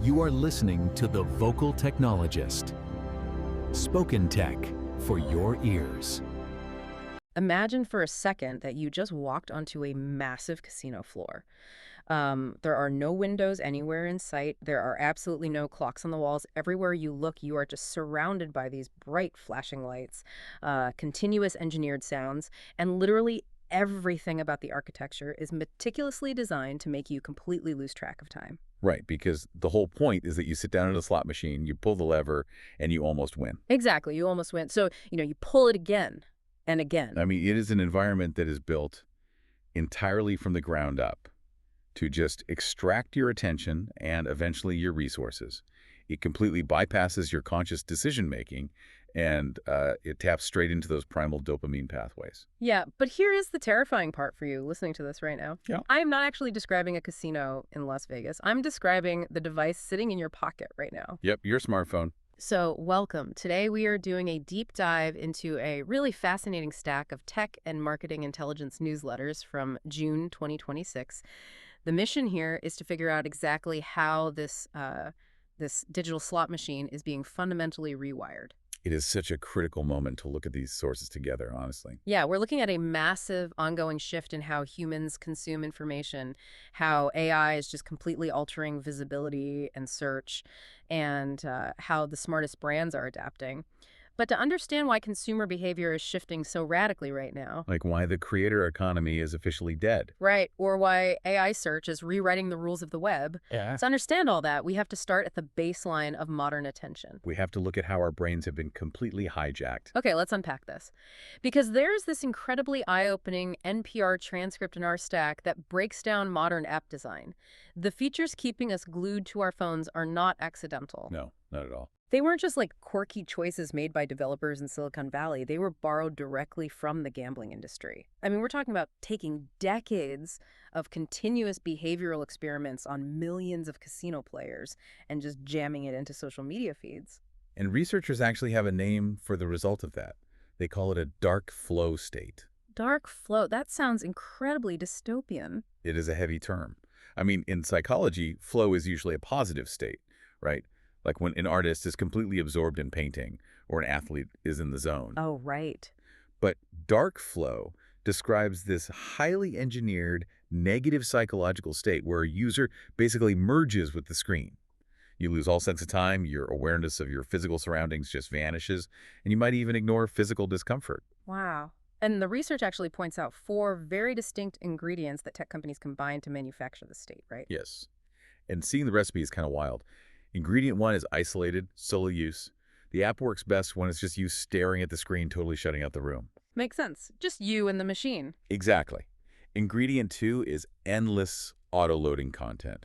You are listening to The Vocal Technologist. Spoken tech for your ears. Imagine for a second that you just walked onto a massive casino floor. There are no windows anywhere in sight. There are absolutely no clocks on the walls. Everywhere you look, you are just surrounded by these bright flashing lights, continuous engineered sounds, and literally everything about the architecture is meticulously designed to make you completely lose track of time. Right, because the whole point is that you sit down at a slot machine, you pull the lever, and you almost win. Exactly, you almost went. So, you pull it again and again. I mean, it is an environment that is built entirely from the ground up to just extract your attention and eventually your resources. It completely bypasses your conscious decision-making, and it taps straight into those primal dopamine pathways. Yeah, but here is the terrifying part for you listening to this right now. Yeah. I am not actually describing a casino in Las Vegas. I'm describing the device sitting in your pocket right now. Yep, your smartphone. So welcome. Today we are doing a deep dive into a really fascinating stack of tech and marketing intelligence newsletters from June 2026. The mission here is to figure out exactly how this digital slot machine is being fundamentally rewired. It is such a critical moment to look at these sources together, honestly. Yeah, we're looking at a massive ongoing shift in how humans consume information, how AI is just completely altering visibility and search, and how the smartest brands are adapting. But to understand why consumer behavior is shifting so radically right now. Like why the creator economy is officially dead. Right, or why AI search is rewriting the rules of the web. Yeah. To understand all that, we have to start at the baseline of modern attention. We have to look at how our brains have been completely hijacked. Okay, let's unpack this. Because there's this incredibly eye-opening NPR transcript in our stack that breaks down modern app design. The features keeping us glued to our phones are not accidental. No, not at all. They weren't just like quirky choices made by developers in Silicon Valley. They were borrowed directly from the gambling industry. I mean, we're talking about taking decades of continuous behavioral experiments on millions of casino players and just jamming it into social media feeds. And researchers actually have a name for the result of that. They call it a dark flow state. Dark flow, that sounds incredibly dystopian. It is a heavy term. I mean, in psychology, flow is usually a positive state, right? Like when an artist is completely absorbed in painting or an athlete is in the zone. Oh, right. But dark flow describes this highly engineered negative psychological state where a user basically merges with the screen. You lose all sense of time, your awareness of your physical surroundings just vanishes, and you might even ignore physical discomfort. Wow. And the research actually points out 4 very distinct ingredients that tech companies combine to manufacture the state, right? Yes. And seeing the recipe is kind of wild. Ingredient 1 is isolated, solo use. The app works best when it's just you staring at the screen, totally shutting out the room. Makes sense. Just you and the machine. Exactly. Ingredient 2 is endless auto-loading content.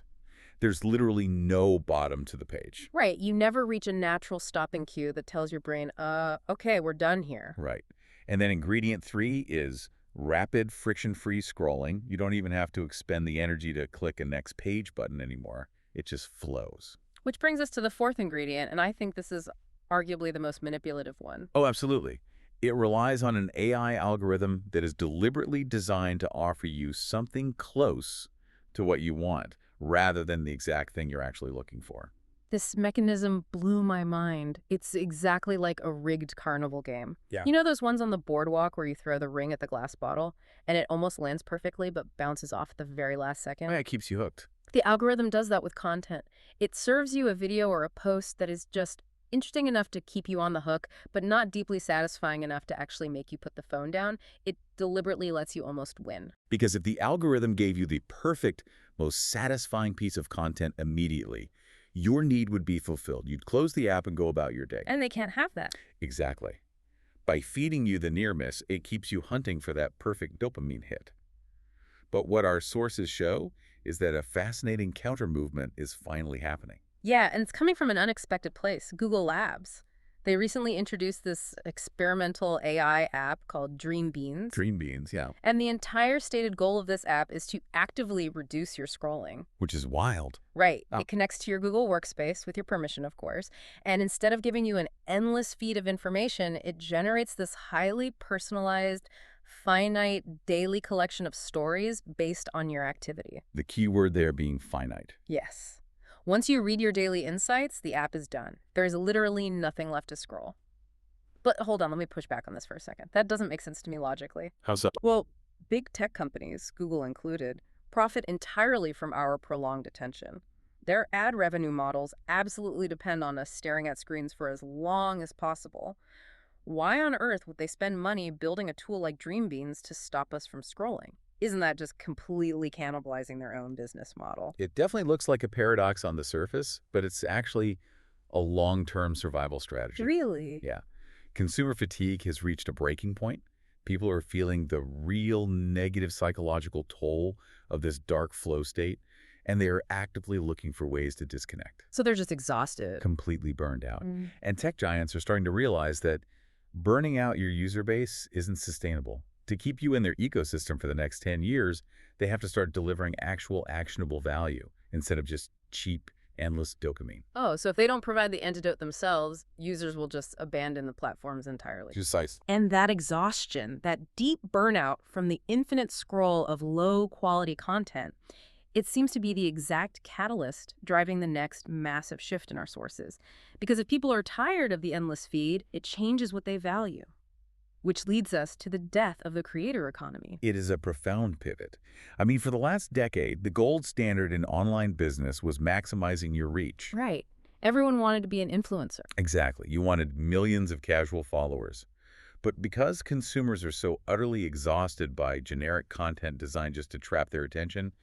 There's literally no bottom to the page. Right. You never reach a natural stopping cue that tells your brain, okay, we're done here. Right. And then ingredient 3 is rapid, friction-free scrolling. You don't even have to expend the energy to click a next page button anymore. It just flows. Which brings us to the 4th ingredient, and I think this is arguably the most manipulative one. Oh, absolutely. It relies on an AI algorithm that is deliberately designed to offer you something close to what you want, rather than the exact thing you're actually looking for. This mechanism blew my mind. It's exactly like a rigged carnival game. Yeah. You know those ones on the boardwalk where you throw the ring at the glass bottle, and it almost lands perfectly but bounces off at the very last second? Oh, yeah, it keeps you hooked. The algorithm does that with content. It serves you a video or a post that is just interesting enough to keep you on the hook, but not deeply satisfying enough to actually make you put the phone down. It deliberately lets you almost win. Because if the algorithm gave you the perfect, most satisfying piece of content immediately, your need would be fulfilled. You'd close the app and go about your day. And they can't have that. Exactly. By feeding you the near miss, it keeps you hunting for that perfect dopamine hit. But what our sources show is that a fascinating counter-movement is finally happening. Yeah, and it's coming from an unexpected place, Google Labs. They recently introduced this experimental AI app called Dream Beans. Dream Beans, yeah. And the entire stated goal of this app is to actively reduce your scrolling. Which is wild. Right. Oh. It connects to your Google Workspace with your permission, of course. And instead of giving you an endless feed of information, it generates this highly personalized, finite daily collection of stories based on your activity. The key word there being finite. Yes. Once you read your daily insights, the app is done. There is literally nothing left to scroll. But hold on, let me push back on this for a second. That doesn't make sense to me logically. How so? Well, big tech companies, Google included, profit entirely from our prolonged attention. Their ad revenue models absolutely depend on us staring at screens for as long as possible. Why on earth would they spend money building a tool like Dreambeans to stop us from scrolling? Isn't that just completely cannibalizing their own business model? It definitely looks like a paradox on the surface, but it's actually a long-term survival strategy. Really? Yeah. Consumer fatigue has reached a breaking point. People are feeling the real negative psychological toll of this dark flow state, and they are actively looking for ways to disconnect. So they're just exhausted. Completely burned out. Mm. And tech giants are starting to realize that burning out your user base isn't sustainable. To keep you in their ecosystem for the next 10 years, they have to start delivering actual actionable value instead of just cheap, endless dopamine. Oh, so if they don't provide the antidote themselves, users will just abandon the platforms entirely. Precise. And that exhaustion, that deep burnout from the infinite scroll of low-quality content, it seems to be the exact catalyst driving the next massive shift in our sources. Because if people are tired of the endless feed, it changes what they value, which leads us to the death of the creator economy. It is a profound pivot. I mean, for the last decade, the gold standard in online business was maximizing your reach. Right. Everyone wanted to be an influencer. Exactly. You wanted millions of casual followers. But because consumers are so utterly exhausted by generic content designed just to trap their attention,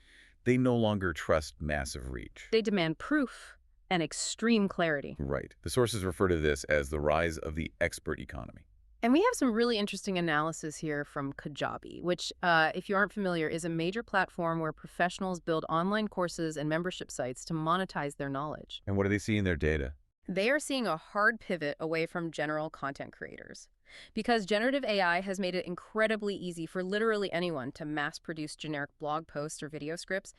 they no longer trust massive reach. They demand proof and extreme clarity. Right. The sources refer to this as the rise of the expert economy. And we have some really interesting analysis here from Kajabi, which, if you aren't familiar, is a major platform where professionals build online courses and membership sites to monetize their knowledge. And what do they see in their data? They are seeing a hard pivot away from general content creators. Because generative AI has made it incredibly easy for literally anyone to mass-produce generic blog posts or video scripts,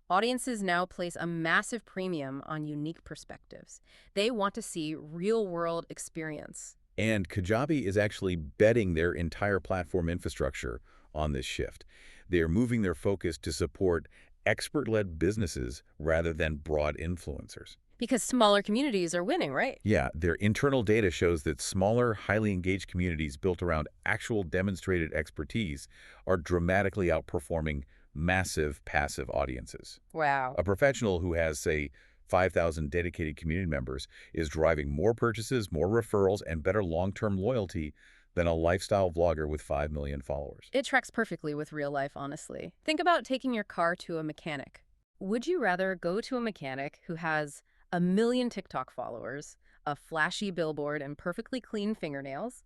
audiences now place a massive premium on unique perspectives. They want to see real-world experience. And Kajabi is actually betting their entire platform infrastructure on this shift. They are moving their focus to support expert-led businesses rather than broad influencers. Because smaller communities are winning, right? Yeah, their internal data shows that smaller, highly engaged communities built around actual demonstrated expertise are dramatically outperforming massive passive audiences. Wow. A professional who has, say, 5,000 dedicated community members is driving more purchases, more referrals, and better long-term loyalty than a lifestyle vlogger with 5 million followers. It tracks perfectly with real life, honestly. Think about taking your car to a mechanic. Would you rather go to a mechanic who has 1 million TikTok followers, a flashy billboard, and perfectly clean fingernails?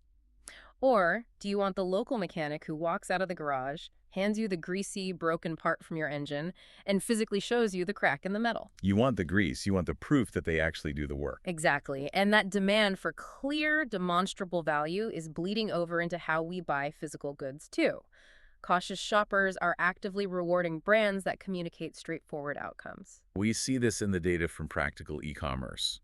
Or do you want the local mechanic who walks out of the garage, hands you the greasy, broken part from your engine, and physically shows you the crack in the metal? You want the grease. You want the proof that they actually do the work. Exactly. And that demand for clear, demonstrable value is bleeding over into how we buy physical goods, too. Cautious shoppers are actively rewarding brands that communicate straightforward outcomes. We see this in the data from practical e-commerce.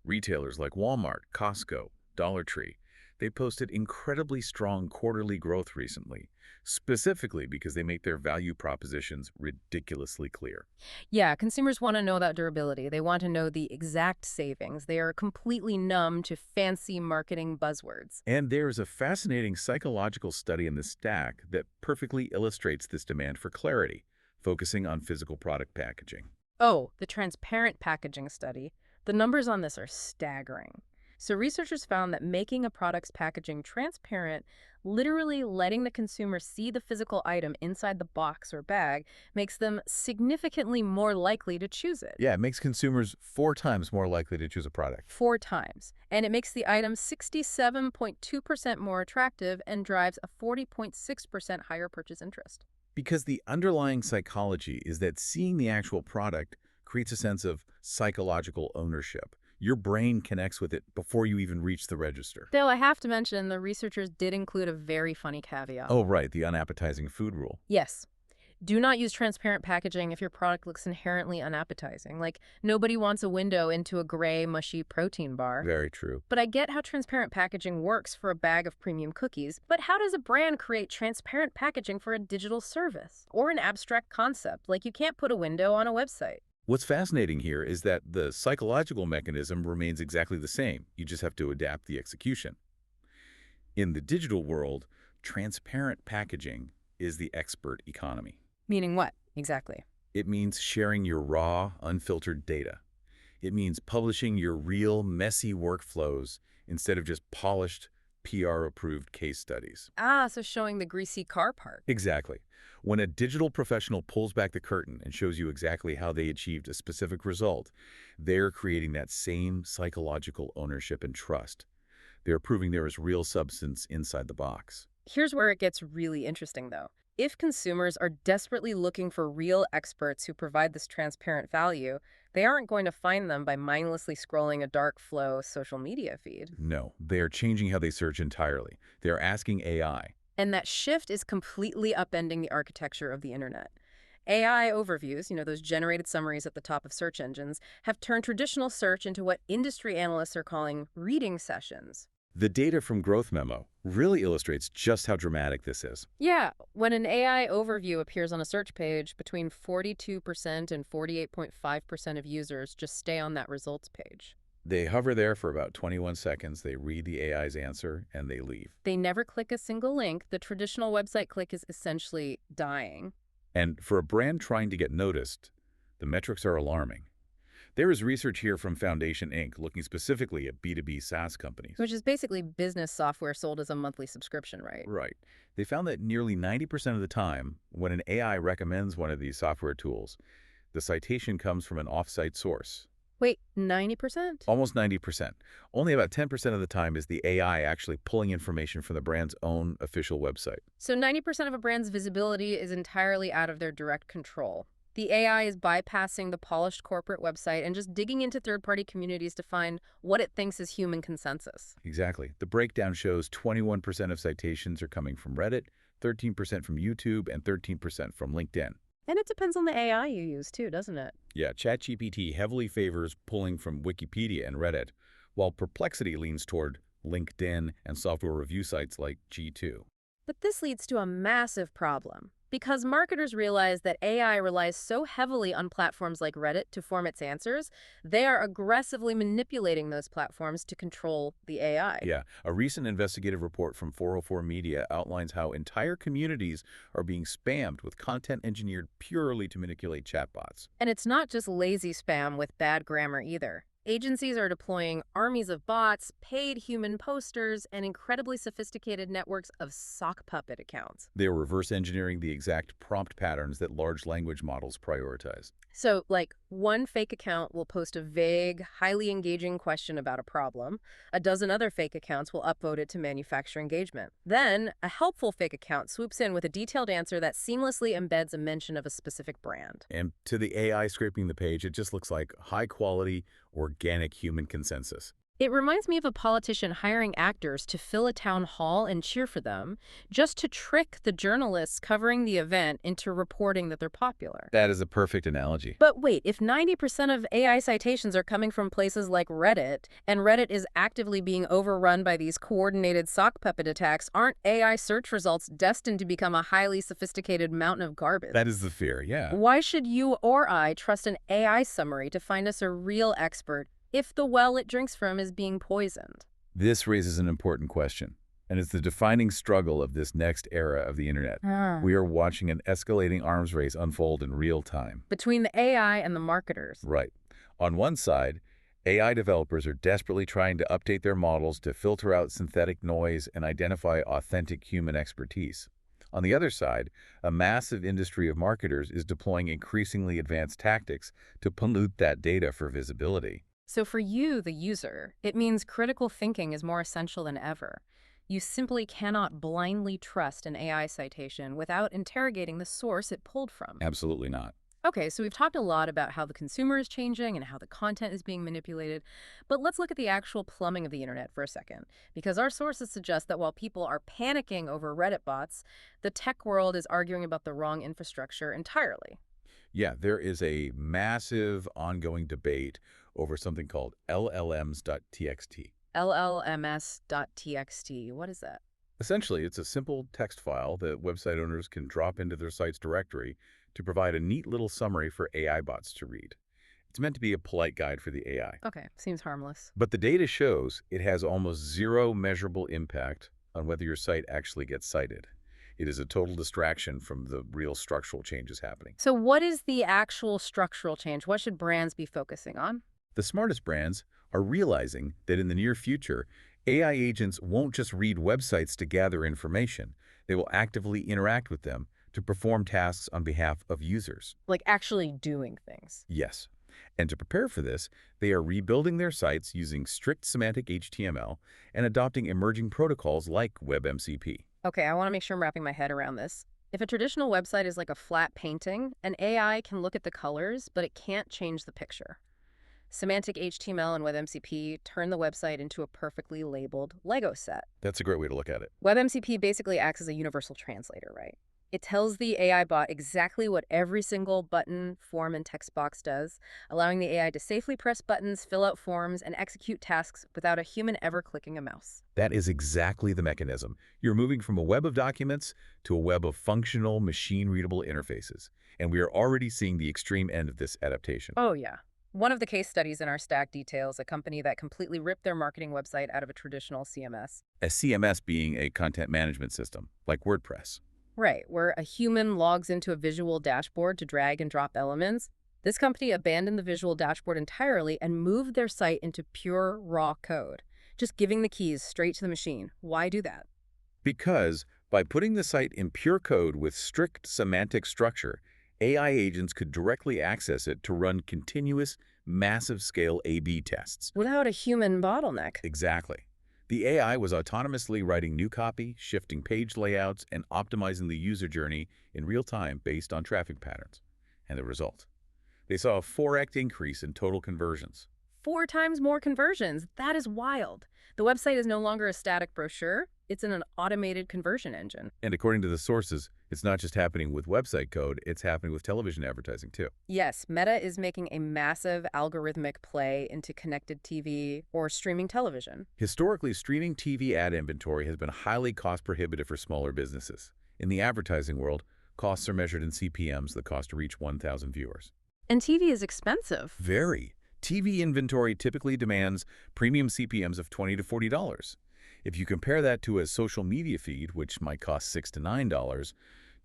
Retailers like Walmart, Costco, Dollar Tree, they posted incredibly strong quarterly growth recently, specifically because they make their value propositions ridiculously clear. Yeah, consumers want to know that durability. They want to know the exact savings. They are completely numb to fancy marketing buzzwords. And there is a fascinating psychological study in the stack that perfectly illustrates this demand for clarity, focusing on physical product packaging. Oh, the transparent packaging study. The numbers on this are staggering. So researchers found that making a product's packaging transparent, literally letting the consumer see the physical item inside the box or bag, makes them significantly more likely to choose it. Yeah, it makes consumers 4 times more likely to choose a product. 4 times. And it makes the item 67.2% more attractive and drives a 40.6% higher purchase interest. Because the underlying psychology is that seeing the actual product creates a sense of psychological ownership. Your brain connects with it before you even reach the register. Though I have to mention, the researchers did include a very funny caveat. Oh, right, the unappetizing food rule. Yes. Do not use transparent packaging if your product looks inherently unappetizing. Like, nobody wants a window into a gray, mushy protein bar. Very true. But I get how transparent packaging works for a bag of premium cookies, but how does a brand create transparent packaging for a digital service? Or an abstract concept, like you can't put a window on a website? What's fascinating here is that the psychological mechanism remains exactly the same. You just have to adapt the execution. In the digital world, transparent packaging is the expert economy. Meaning what? Exactly. It means sharing your raw, unfiltered data. It means publishing your real, messy workflows instead of just polished, PR-approved case studies. Ah, so showing the greasy car part. Exactly. When a digital professional pulls back the curtain and shows you exactly how they achieved a specific result, they're creating that same psychological ownership and trust. They're proving there is real substance inside the box. Here's where it gets really interesting, though. If consumers are desperately looking for real experts who provide this transparent value, they aren't going to find them by mindlessly scrolling a dark flow social media feed. No, they are changing how they search entirely. They are asking AI. And that shift is completely upending the architecture of the internet. AI overviews, those generated summaries at the top of search engines, have turned traditional search into what industry analysts are calling reading sessions. The data from Growth Memo really illustrates just how dramatic this is. Yeah, when an AI overview appears on a search page, between 42% and 48.5% of users just stay on that results page. They hover there for about 21 seconds, they read the AI's answer, and they leave. They never click a single link. The traditional website click is essentially dying. And for a brand trying to get noticed, the metrics are alarming. There is research here from Foundation Inc. looking specifically at B2B SaaS companies. Which is basically business software sold as a monthly subscription, right? Right. They found that nearly 90% of the time, when an AI recommends one of these software tools, the citation comes from an off-site source. Wait, 90%? Almost 90%. Only about 10% of the time is the AI actually pulling information from the brand's own official website. So 90% of a brand's visibility is entirely out of their direct control. The AI is bypassing the polished corporate website and just digging into third-party communities to find what it thinks is human consensus. Exactly. The breakdown shows 21% of citations are coming from Reddit, 13% from YouTube, and 13% from LinkedIn. And it depends on the AI you use too, doesn't it? Yeah, ChatGPT heavily favors pulling from Wikipedia and Reddit, while Perplexity leans toward LinkedIn and software review sites like G2. But this leads to a massive problem. Because marketers realize that AI relies so heavily on platforms like Reddit to form its answers, they are aggressively manipulating those platforms to control the AI. Yeah, a recent investigative report from 404 Media outlines how entire communities are being spammed with content engineered purely to manipulate chatbots. And it's not just lazy spam with bad grammar either. Agencies are deploying armies of bots, paid human posters, and incredibly sophisticated networks of sock puppet accounts. They are reverse engineering the exact prompt patterns that large language models prioritize. So, like, one fake account will post a vague, highly engaging question about a problem. A dozen other fake accounts will upvote it to manufacture engagement. Then, a helpful fake account swoops in with a detailed answer that seamlessly embeds a mention of a specific brand. And to the AI scraping the page, it just looks like high-quality, organic human consensus. It reminds me of a politician hiring actors to fill a town hall and cheer for them, just to trick the journalists covering the event into reporting that they're popular. That is a perfect analogy. But wait, if 90% of AI citations are coming from places like Reddit, and Reddit is actively being overrun by these coordinated sock puppet attacks, aren't AI search results destined to become a highly sophisticated mountain of garbage? That is the fear, yeah. Why should you or I trust an AI summary to find us a real expert if the well it drinks from is being poisoned? This raises an important question, and it's the defining struggle of this next era of the internet. We are watching an escalating arms race unfold in real time. Between the AI and the marketers. Right. On one side, AI developers are desperately trying to update their models to filter out synthetic noise and identify authentic human expertise. On the other side, a massive industry of marketers is deploying increasingly advanced tactics to pollute that data for visibility. So for you, the user, it means critical thinking is more essential than ever. You simply cannot blindly trust an AI citation without interrogating the source it pulled from. Absolutely not. Okay, so we've talked a lot about how the consumer is changing and how the content is being manipulated, but let's look at the actual plumbing of the internet for a second, because our sources suggest that while people are panicking over Reddit bots, the tech world is arguing about the wrong infrastructure entirely. Yeah, there is a massive ongoing debate over something called LLMs.txt. LLMS.txt, what is that? Essentially, it's a simple text file that website owners can drop into their site's directory to provide a neat little summary for AI bots to read. It's meant to be a polite guide for the AI. Okay, seems harmless. But the data shows it has almost zero measurable impact on whether your site actually gets cited. It is a total distraction from the real structural changes happening. So what is the actual structural change? What should brands be focusing on? The smartest brands are realizing that in the near future, AI agents won't just read websites to gather information. They will actively interact with them to perform tasks on behalf of users. Like actually doing things. Yes. And to prepare for this, they are rebuilding their sites using strict semantic HTML and adopting emerging protocols like WebMCP. Okay, I want to make sure I'm wrapping my head around this. If a traditional website is like a flat painting, an AI can look at the colors, but it can't change the picture. Semantic HTML and WebMCP turn the website into a perfectly labeled Lego set. That's a great way to look at it. WebMCP basically acts as a universal translator, right? It tells the AI bot exactly what every single button, form, and text box does, allowing the AI to safely press buttons, fill out forms, and execute tasks without a human ever clicking a mouse. That is exactly the mechanism. You're moving from a web of documents to a web of functional, machine-readable interfaces. And we are already seeing the extreme end of this adaptation. Oh, yeah. One of the case studies in our stack details a company that completely ripped their marketing website out of a traditional CMS. A CMS being a content management system, like WordPress. Right, where a human logs into a visual dashboard to drag and drop elements. This company abandoned the visual dashboard entirely and moved their site into pure, raw code, just giving the keys straight to the machine. Why do that? Because by putting the site in pure code with strict semantic structure, AI agents could directly access it to run continuous, massive-scale A/B tests. Without a human bottleneck. Exactly. The AI was autonomously writing new copy, shifting page layouts, and optimizing the user journey in real time based on traffic patterns. And the result? They saw a 4x increase in total conversions. 4 times more conversions. That is wild. The website is no longer a static brochure. It's an automated conversion engine. And according to the sources, it's not just happening with website code, it's happening with television advertising too. Yes, Meta is making a massive algorithmic play into connected TV or streaming television. Historically, streaming TV ad inventory has been highly cost-prohibitive for smaller businesses. In the advertising world, costs are measured in CPMs, the cost to reach 1,000 viewers. And TV is expensive. Very. TV inventory typically demands premium CPMs of $20 to $40. If you compare that to a social media feed, which might cost $6 to $9,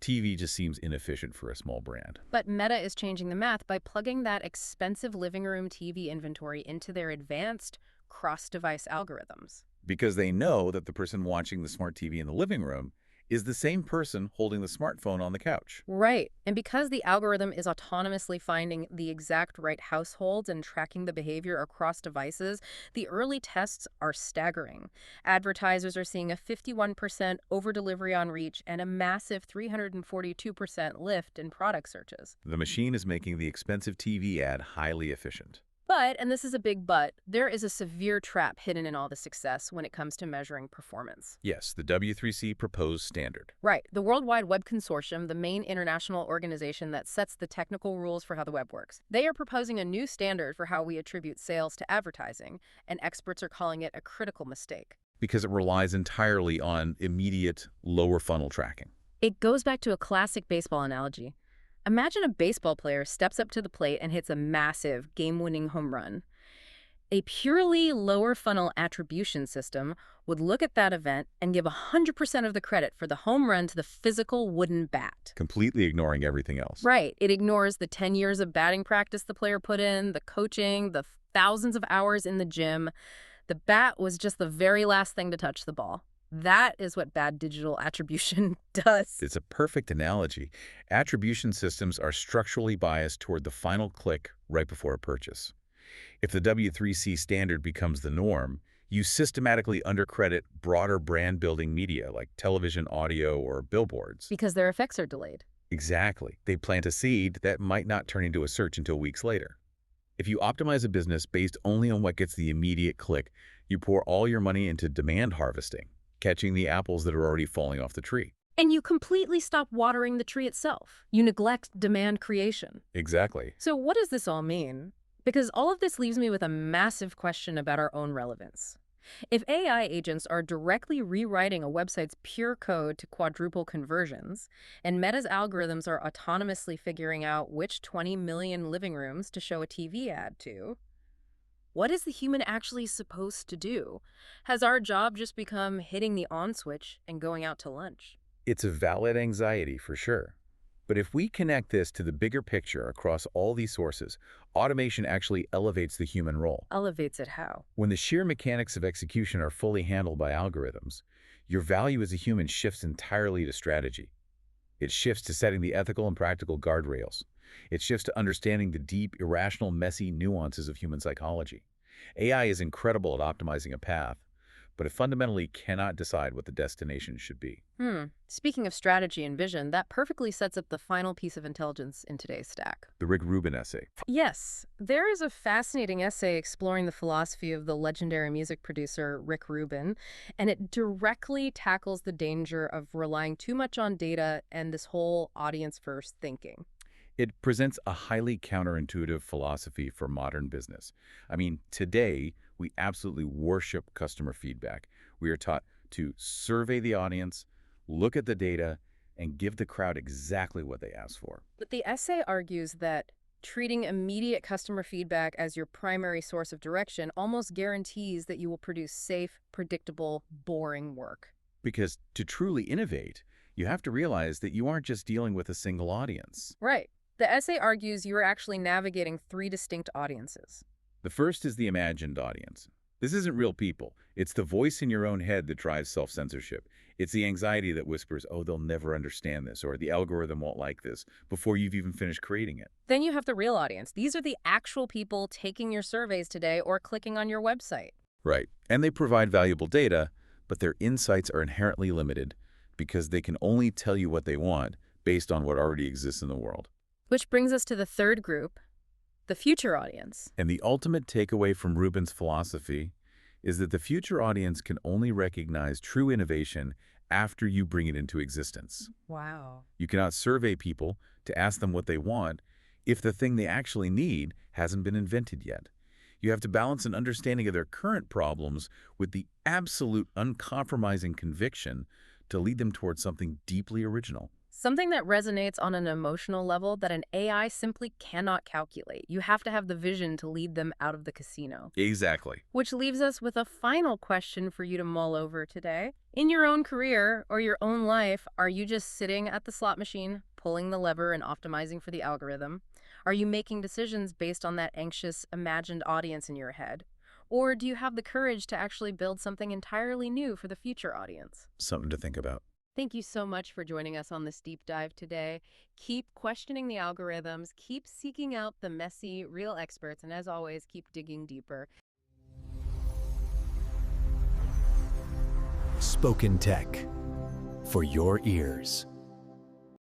TV just seems inefficient for a small brand. But Meta is changing the math by plugging that expensive living room TV inventory into their advanced cross-device algorithms. Because they know that the person watching the smart TV in the living room is the same person holding the smartphone on the couch. Right. And because the algorithm is autonomously finding the exact right households and tracking the behavior across devices, the early tests are staggering. Advertisers are seeing a 51% over-delivery on reach and a massive 342% lift in product searches. The machine is making the expensive TV ad highly efficient. But, and this is a big but, there is a severe trap hidden in all the success when it comes to measuring performance. Yes, the W3C proposed standard. Right. The World Wide Web Consortium, the main international organization that sets the technical rules for how the web works, they are proposing a new standard for how we attribute sales to advertising, and experts are calling it a critical mistake. Because it relies entirely on immediate lower funnel tracking. It goes back to a classic baseball analogy. Imagine a baseball player steps up to the plate and hits a massive, game-winning home run. A purely lower funnel attribution system would look at that event and give 100% of the credit for the home run to the physical wooden bat. Completely ignoring everything else. Right. It ignores the 10 years of batting practice the player put in, the coaching, the thousands of hours in the gym. The bat was just the very last thing to touch the ball. That is what bad digital attribution does. It's a perfect analogy. Attribution systems are structurally biased toward the final click right before a purchase. If the W3C standard becomes the norm, you systematically undercredit broader brand-building media like television, audio, or billboards. Because their effects are delayed. Exactly. They plant a seed that might not turn into a search until weeks later. If you optimize a business based only on what gets the immediate click, you pour all your money into demand harvesting, catching the apples that are already falling off the tree. And you completely stop watering the tree itself. You neglect demand creation. Exactly. So what does this all mean? Because all of this leaves me with a massive question about our own relevance. If AI agents are directly rewriting a website's pure code to quadruple conversions, and Meta's algorithms are autonomously figuring out which 20 million living rooms to show a TV ad to, what is the human actually supposed to do? Has our job just become hitting the on switch and going out to lunch? It's a valid anxiety for sure. But if we connect this to the bigger picture across all these sources, automation actually elevates the human role. Elevates it how? When the sheer mechanics of execution are fully handled by algorithms, your value as a human shifts entirely to strategy. It shifts to setting the ethical and practical guardrails. It shifts to understanding the deep, irrational, messy nuances of human psychology. AI is incredible at optimizing a path, but it fundamentally cannot decide what the destination should be. Speaking of strategy and vision, that perfectly sets up the final piece of intelligence in today's stack. The Rick Rubin essay. Yes, there is a fascinating essay exploring the philosophy of the legendary music producer Rick Rubin, and it directly tackles the danger of relying too much on data and this whole audience-first thinking. It presents a highly counterintuitive philosophy for modern business. I mean, today, we absolutely worship customer feedback. We are taught to survey the audience, look at the data, and give the crowd exactly what they ask for. But the essay argues that treating immediate customer feedback as your primary source of direction almost guarantees that you will produce safe, predictable, boring work. Because to truly innovate, you have to realize that you aren't just dealing with a single audience. Right. The essay argues you are actually navigating three distinct audiences. The first is the imagined audience. This isn't real people. It's the voice in your own head that drives self-censorship. It's the anxiety that whispers, oh, they'll never understand this, or the algorithm won't like this, before you've even finished creating it. Then you have the real audience. These are the actual people taking your surveys today or clicking on your website. Right. And they provide valuable data, but their insights are inherently limited because they can only tell you what they want based on what already exists in the world. Which brings us to the third group, the future audience. And the ultimate takeaway from Rubin's philosophy is that the future audience can only recognize true innovation after you bring it into existence. Wow. You cannot survey people to ask them what they want if the thing they actually need hasn't been invented yet. You have to balance an understanding of their current problems with the absolute uncompromising conviction to lead them towards something deeply original. Something that resonates on an emotional level that an AI simply cannot calculate. You have to have the vision to lead them out of the casino. Exactly. Which leaves us with a final question for you to mull over today. In your own career or your own life, are you just sitting at the slot machine, pulling the lever and optimizing for the algorithm? Are you making decisions based on that anxious, imagined audience in your head? Or do you have the courage to actually build something entirely new for the future audience? Something to think about. Thank you so much for joining us on this deep dive today. Keep questioning the algorithms, keep seeking out the messy, real experts, and as always, keep digging deeper. Spoken Tech for your ears.